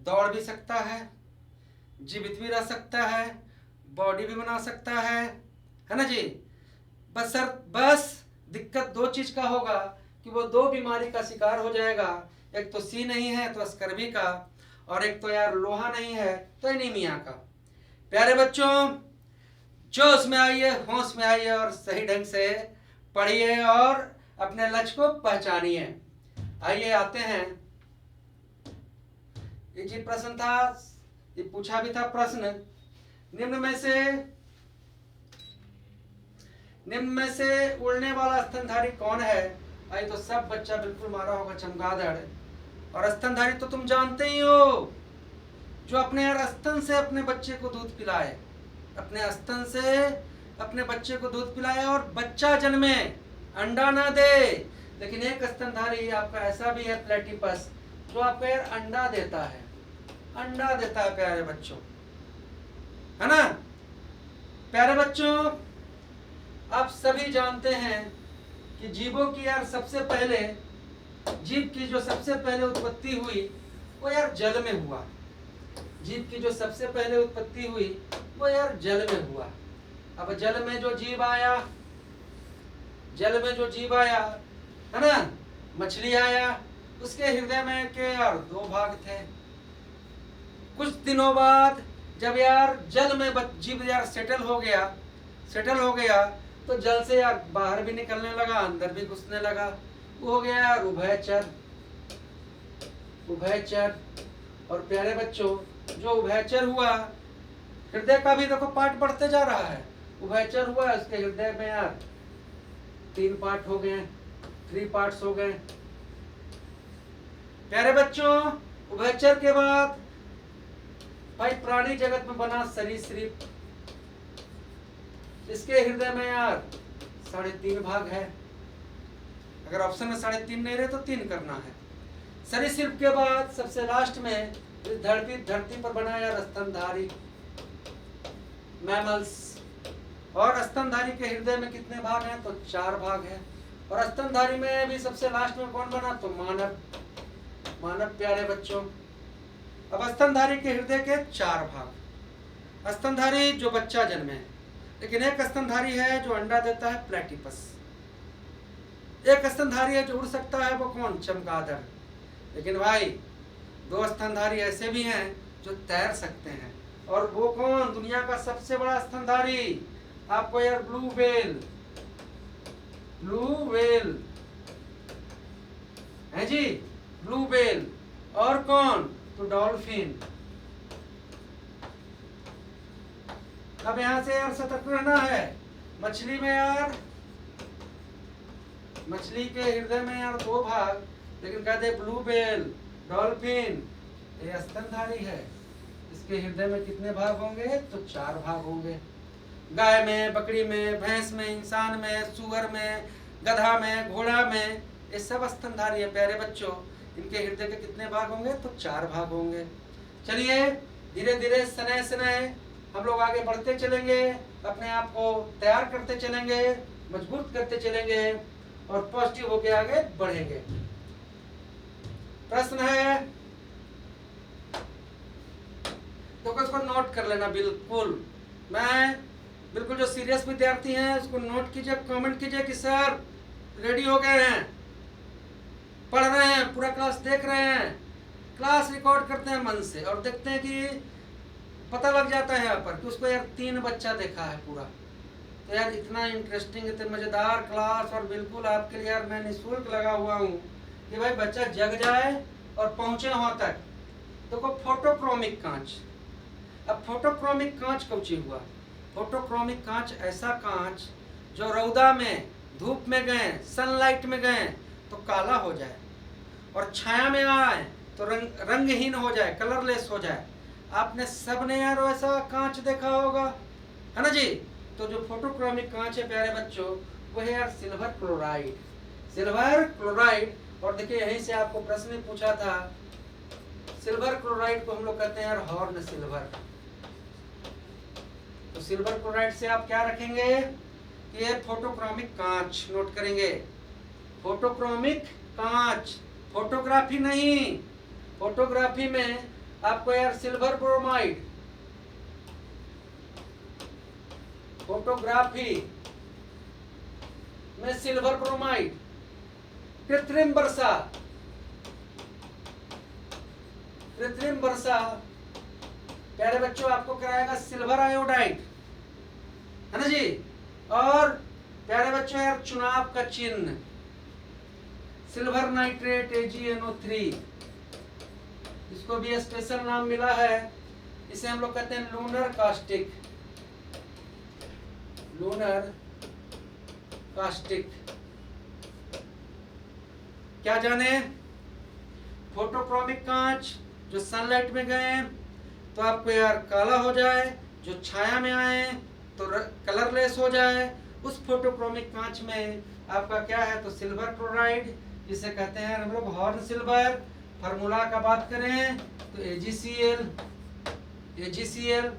Speaker 1: दौड़ भी सकता है, जीवित भी रह सकता है, बॉडी भी बना सकता है ना जी। बस दिक्कत दो चीज का होगा कि वो दो बीमारी का शिकार हो जाएगा, एक तो सी नहीं है तो स्कर्वी का, और एक तो यार लोहा नहीं है तो एनीमिया का। प्यारे बच्चों, जोश में आइए, होश में आइए और सही ढंग से पढ़िए और अपने लक्ष्य को पहचानिए। आइए आते हैं, ये जी प्रश्न था, ये पूछा भी था प्रश्न, निम्न में से उड़ने वाला स्तनधारी कौन है? आई तो सब बच्चा बिल्कुल मारा होगा चमगादड़। और स्तनधारी तो तुम जानते ही हो, जो अपने यार स्तन से अपने बच्चे को दूध पिलाए, अपने स्तन से अपने बच्चे को दूध पिलाए और बच्चा जन्मे, अंडा ना दे। लेकिन एक स्तनधारी आपका ऐसा भी है प्लेटिपस, जो आपको यार अंडा देता है, अंडा देता है प्यारे बच्चों, है ना। प्यारे बच्चों, आप सभी जानते हैं कि जीवों की यार सबसे पहले, जीव की जो सबसे पहले उत्पत्ति हुई वो यार जल में हुआ। जीव की जो सबसे पहले उत्पत्ति हुई वो यार जल में हुआ। अब जल में जो जीव आया, जल में जो जीव आया है ना, मछली आया, उसके हृदय में के यार दो भाग थे। कुछ दिनों बाद जब यार जल में जीव यार सेटल हो गया तो जल से यार बाहर भी निकलने लगा, अंदर भी घुसने लगा, वो हो गया यार उभयचर। और प्यारे बच्चों, जो उभयचर हुआ, हृदय का भी देखो पार्ट बढ़ते जा रहा है। उभयचर हुआ, उसके हृदय में यार 3 पार्ट हो गए, 3 पार्ट्स हो गए। प्यारे बच्चों, उभयचर के बाद भाई प्राणी जगत में बना सरीसृप, इसके हृदय में यार 3.5 भाग है। अगर ऑप्शन में 3.5 नहीं रहे तो 3 करना है। सरीसृप के बाद सबसे लास्ट में धरती पर बना यार स्तनधारी, मैमल्स। और स्तनधारी के हृदय में कितने भाग हैं? तो 4 भाग हैं। और स्तनधारी में भी सबसे लास्ट में कौन बना? तो मानव प्यारे बच्चों। अब स्तनधारी के हृदय के 4 भाग। स्तनधारी जो बच्चा जन्मे, लेकिन एक स्तनधारी है जो अंडा देता है, प्लेटिपस। एक स्तनधारी है जो उड़ सकता है, वो कौन? चमगादड़। लेकिन भाई 2 स्तनधारी ऐसे भी हैं जो तैर सकते हैं, और वो कौन? दुनिया का सबसे बड़ा स्तनधारी आपको यार ब्लू व्हेल है जी, ब्लू व्हेल। और कौन? तो डॉल्फिन। अब यहां से यार सतर्क रहना है। मछली में यार, मछली के हृदय में यार 2 भाग, लेकिन कहते ब्लू व्हेल, डॉल्फिन, ये स्तनधारी है, इसके हृदय में कितने भाग होंगे? तो 4 भाग होंगे। गाय में, बकरी में, भैंस में, इंसान में, सुअर में, गधा में, घोड़ा में, ये सब स्तनधारी है प्यारे बच्चों। इनके हृदय के कितने भाग होंगे? तो 4 भाग होंगे। चलिए धीरे धीरे सनय हम लोग आगे बढ़ते चलेंगे, अपने आप को तैयार करते चलेंगे, मजबूत करते चलेंगे और पॉजिटिव होके आगे बढ़ेंगे। प्रश्न है तो इसको नोट कर लेना बिल्कुल। बिल्कुल जो सीरियस विद्यार्थी हैं उसको नोट कीजिए, कमेंट कीजिए कि सर रेडी हो गए हैं, पढ़ रहे हैं, पूरा क्लास देख रहे हैं। क्लास रिकॉर्ड करते हैं मन से और देखते हैं कि पता लग जाता है यहाँ पर कि उसको यार 3 बच्चा देखा है पूरा। तो यार इतना इंटरेस्टिंग, इतने मज़ेदार क्लास, और बिल्कुल आपके लिए यार मैं निःशुल्क लगा हुआ हूँ कि भाई बच्चा जग जाए और पहुँचे वहाँ तक। देखो फोटोक्रोमिक कांच। अब फोटोक्रोमिक कांच कौची हुआ? फोटोक्रोमिक कांच ऐसा कांच जो रौदा में धूप में गए, सनलाइट में गए तो काला हो जाए, और छाया में आए तो रंगहीन हो जाए, कलरलेस हो जाए। आपने सबने यार वैसा कांच देखा होगा, है ना जी। तो जो फोटोक्रोमिक कांच है प्यारे बच्चों, वो है यार सिल्वर क्लोराइड, सिल्वर क्लोराइड। और देखिए यहीं से आपको प्रश्न पूछा था, सिल्वर क्लोराइड को हम लोग कहते हैं यार हॉर्न सिल्वर। तो सिल्वर क्लोराइड से आप क्या रखेंगे, ये फोटोक्रोमिक कांच नोट करेंगे, फोटोक्रोमिक कांच, फोटोग्राफी नहीं। फोटोग्राफी में आपको यार सिल्वर ब्रोमाइड, फोटोग्राफी में सिल्वर ब्रोमाइड, कृत्रिम वर्षा, कृत्रिम वर्षा प्यारे बच्चों आपको कराएगा सिल्वर आयोडाइड, है ना जी। और प्यारे बच्चों यार चुनाव का चिन्ह सिल्वर नाइट्रेट AgNO3, इसको भी स्पेशल नाम मिला है, इसे हम लोग कहते हैं लूनर कास्टिक, लूनर कास्टिक। क्या जाने, फोटोक्रोमिक कांच जो सनलाइट में गए तो आपको यार काला हो जाए, जो छाया में आए तो कलरलेस हो जाए, उस फोटोक्रोमिक कांच में आपका क्या है तो सिल्वर क्लोराइड, जिसे कहते हैं हम लोग हॉर्न सिल्वर। फार्मूला का बात करें तो AgCl, AgCl,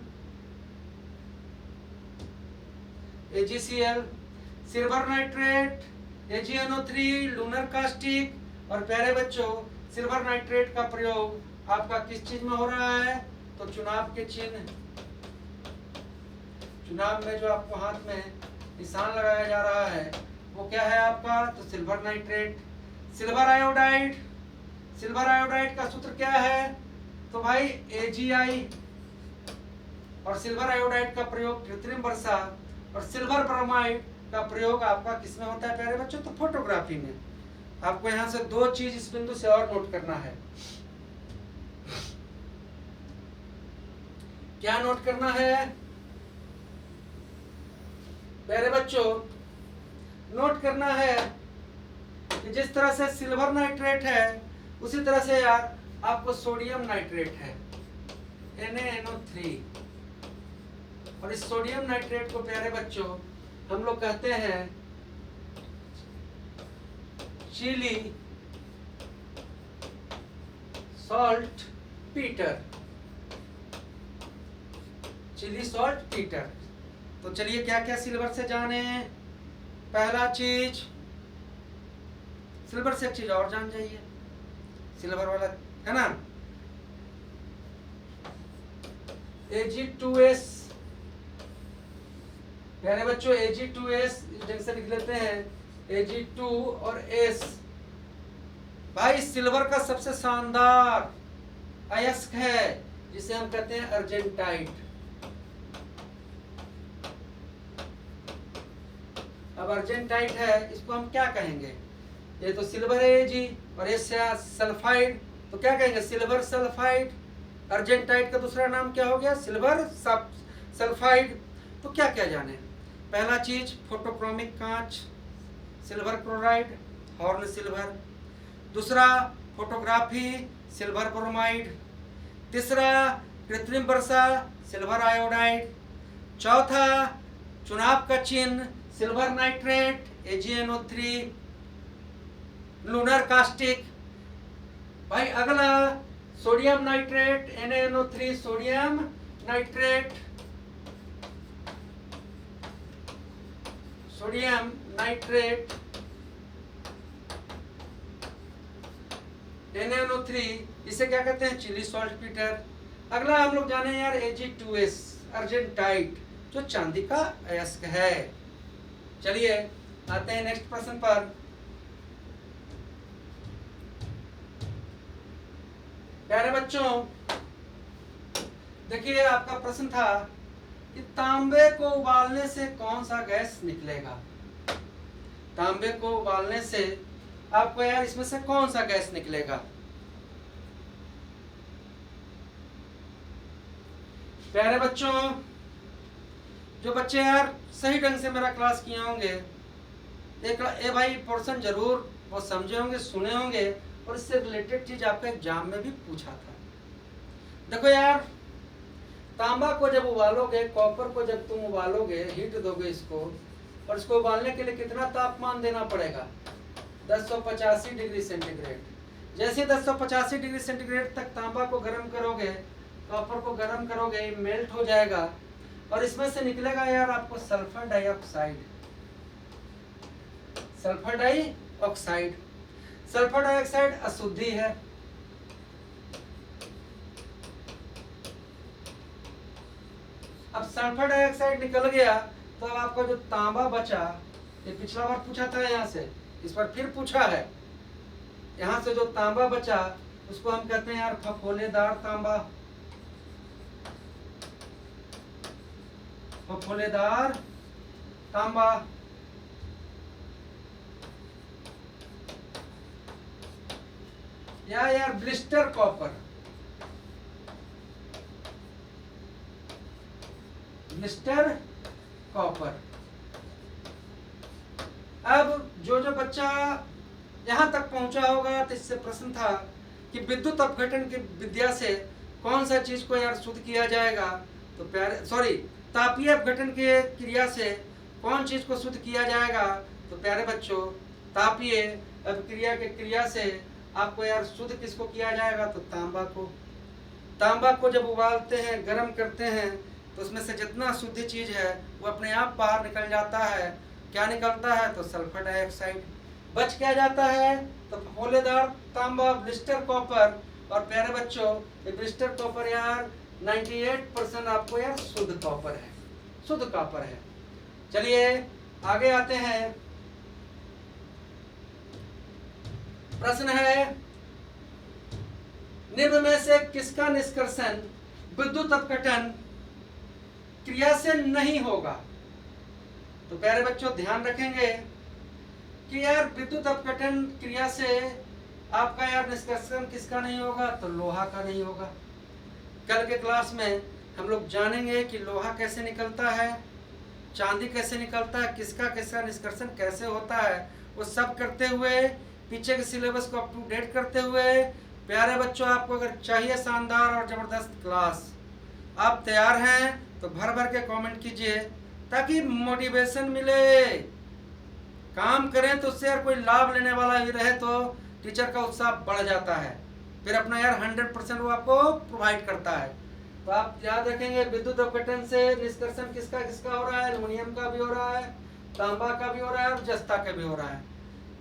Speaker 1: AgCl, silver nitrate, AgNO3, lunar caustic. और प्यारे बच्चों सिल्वर नाइट्रेट का प्रयोग आपका किस चीज में हो रहा है तो चुनाव के चिन्ह, चुनाव में जो आपको हाथ में निशान लगाया जा रहा है वो क्या है आपका तो silver nitrate. Silver iodide, silver iodide का सूत्र क्या है तो भाई AgI, और सिल्वर आयोडाइड का प्रयोग कृत्रिम वर्षा, और सिल्वर ब्रोमाइड का प्रयोग आपका किसमें होता है प्यारे बच्चों तो फोटोग्राफी में। आपको यहां से दो चीज इस बिंदु से और नोट करना है। क्या नोट करना है प्यारे बच्चों, नोट करना है कि जिस तरह से सिल्वर नाइट्रेट है उसी तरह से यार आपको सोडियम नाइट्रेट है NaNO3, और इस सोडियम नाइट्रेट को प्यारे बच्चों हम लोग कहते हैं Chile saltpetre, Chile saltpetre. तो चलिए क्या क्या सिल्वर से जाने, पहला चीज सिल्वर से एक चीज और जान जाइए, सिल्वर वाला है ना Ag2S, प्यारे बच्चों Ag2S ढंग से लिख लेते हैं Ag2 और S। भाई सिल्वर का सबसे शानदार अयस्क है जिसे हम कहते हैं अर्जेंटाइट। अब अर्जेंटाइट है, इसको हम क्या कहेंगे, ये तो सिल्वर है Ag और S से सल्फाइड, तो क्या कहेंगे सिल्वर सल्फाइड। अर्जेंटाइट का दूसरा नाम क्या हो गया सिल्वर सल्फाइड। तो क्या क्या जाने, पहला चीज फोटोक्रोमिक कांच सिल्वर क्लोराइड हॉर्न सिल्वर, दूसरा फोटोग्राफी सिल्वर ब्रोमाइड, तीसरा कृत्रिम वर्षा सिल्वर आयोडाइड, चौथा चुनाव का चिन्ह silver nitrate AgNO3, lunar caustic. भाई अगला sodium nitrate NaNO3, sodium nitrate, sodium nitrate NaNO3, इसे क्या कहते हैं चिली सॉल्ट पीटर। अगला हम लोग जाने यार Ag2S अर्जेंटाइट जो चांदी का अयस्क है। चलिए आते हैं नेक्स्ट प्रश्न पर। प्यारे बच्चों देखिए आपका प्रश्न था कि तांबे को उबालने से कौन सा गैस निकलेगा, तांबे को उबालने से आपको यार इसमें से कौन सा गैस निकलेगा। प्यारे बच्चों जो बच्चे यार सही ढंग से मेरा क्लास किए होंगे एक ए भाई पोर्शन जरूर वो समझे होंगे, सुने होंगे, और इससे रिलेटेड चीज आपका एग्जाम में भी पूछा था। देखो यार, तांबा को जब उबालोगे, कॉपर को जब तुम उबालोगे, हीट दोगे इसको, और इसको उबालने के लिए कितना तापमान देना पड़ेगा? 1085 डिग्री सेंटीग्रेड। जैसे 1085 डिग्री सेंटीग्रेड तक तांबा को गर्म करोगे, कॉपर को गर्म करोगे, मेल्ट हो जाएगा, और इसमें से निकलेगा यार आपको sulphur dioxide. Sulphur dioxide, sulphur dioxide अशुद्धि है। अब सल्फर डाइऑक्साइड निकल गया, तो अब आपका जो तांबा बचा, ये पिछला बार पूछा था यहाँ से, इस बार फिर पूछा है, यहाँ से जो तांबा बचा उसको हम कहते हैं यार फफोलेदार तांबा। फफोलेदार तांबा। या यार ब्लिस्टर कॉपर। Blister copper. अब जो बच्चा यहां तक पहुंचा होगा तो इससे प्रश्न था कि विद्युत अपघटन की विद्या से कौन सा चीज को यार शुद्ध किया जाएगा? तो प्यारे सॉरी तापीय अपघटन के क्रिया से कौन चीज को शुद्ध किया जाएगा? तो प्यारे बच्चों, तापीय अपक्रिया के क्रिया से आपको यार शुद्ध किसको किया जाएगा? तो तांबा को। तांबा को जब उबालते हैं, गर्म करते हैं, तो उसमें से जितना शुद्ध चीज है वो अपने आप बाहर निकल जाता है। क्या निकलता है? तो सल्फर डाइऑक्साइड। बच क्या जाता है? तो फफोलेदार तांबा, ब्लिस्टर कॉपर। और प्यारे बच्चों, ये ब्लिस्टर कॉपर यार 98% आपको यार शुद्ध कॉपर है, शुद्ध कॉपर है। चलिए आगे आते हैं। प्रश्न है, निम्न में से किसका निष्कर्षण विद्युत अपघटन क्रिया से नहीं होगा? तो प्यारे बच्चों ध्यान रखेंगे कि यार विद्युत अपघटन क्रिया से आपका यार निष्कर्षण किसका नहीं होगा? तो लोहा का नहीं होगा। कल के क्लास में हम लोग जानेंगे कि लोहा कैसे निकलता है, चांदी कैसे निकलता है, किसका किसका निष्कर्षण कैसे होता है, वो सब करते हुए, पीछे के सिलेबस को अप टू डेट करते हुए। प्यारे बच्चों, आपको अगर चाहिए शानदार और जबरदस्त क्लास, आप तैयार हैं तो भर भर के कमेंट कीजिए ताकि मोटिवेशन मिले। काम करें तो उससे यार कोई लाभ लेने वाला भी रहे तो टीचर का उत्साह बढ़ जाता है, फिर अपना यार 100% वो आपको प्रोवाइड करता है। तो आप याद रखेंगे, विद्युत अपघटन से निष्कर्षण किसका किसका हो रहा है? एल्युमिनियम का भी हो रहा है, तांबा का भी हो रहा है, और जस्ता का भी हो रहा है।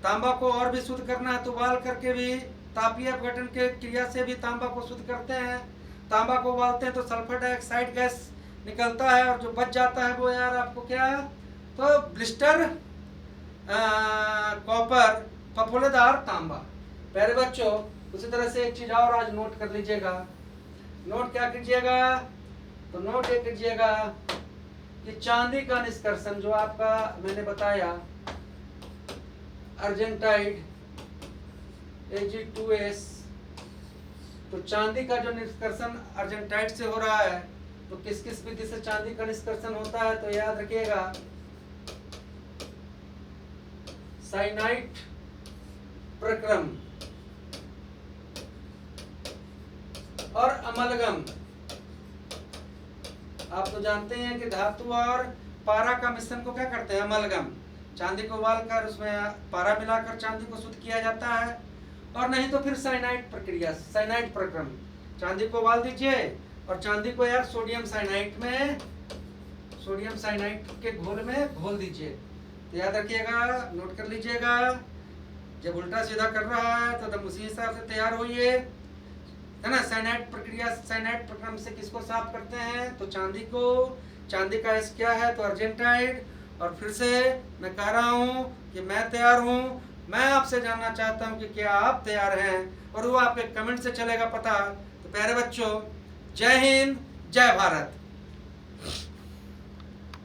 Speaker 1: तांबा को और भी शुद्ध करना है तो उबाल करके भी, तापीय अपघटन के क्रिया से भी तांबा को शुद्ध करते हैं। तांबा को उबालते हैं तो सल्फर डाइऑक्साइड गैस निकलता है, और जो बच जाता है वो यार आपको क्या? तो ब्लिस्टर कॉपर, फफोलेदार तांबा। प्यारे बच्चों, उसी तरह से एक चीज और आज नोट कर लीजिएगा। नोट क्या कीजिएगा? तो नोट ये कीजिएगा कि चांदी का निष्कर्षण जो आपका मैंने बताया, अर्जेंटाइड Ag2S, तो चांदी का जो निष्कर्षण अर्जेंटाइड से हो रहा है, तो किस किस विधि से चांदी का निष्कर्षण होता है? तो याद रखिएगा, साइनाइड प्रक्रम और अमलगम। आप तो जानते हैं कि धातु और पारा का मिश्रण को क्या करते हैं? अमलगम। चांदी को उबालकर उसमें पारा मिलाकर चांदी को शुद्ध किया जाता है, और नहीं तो फिर साइनाइड प्रक्रिया, साइनाइड प्रक्रम। चांदी को उबाल दीजिए और चांदी को यार सोडियम साइनाइड में, सोडियम साइनाइड के घोल में घोल दीजिए। तो याद रखिएगा, नोट कर लीजिएगा। जब उल्टा सीधा कर रहा है तो तब उसी हिसाब से तैयार होइए, है ना। साइनाइड प्रक्रिया, साइनाइड प्रक्रम से किसको साफ करते हैं? तो चांदी को। चांदी का एस क्या है? तो अर्जेंटाइड। और फिर से मैं कह रहा हूँ कि मैं तैयार हूँ। मैं आपसे जानना चाहता हूँ कि क्या आप तैयार हैं, और वो आपके कमेंट से चलेगा पता। तो प्यारे बच्चों, जय हिंद, जय भारत।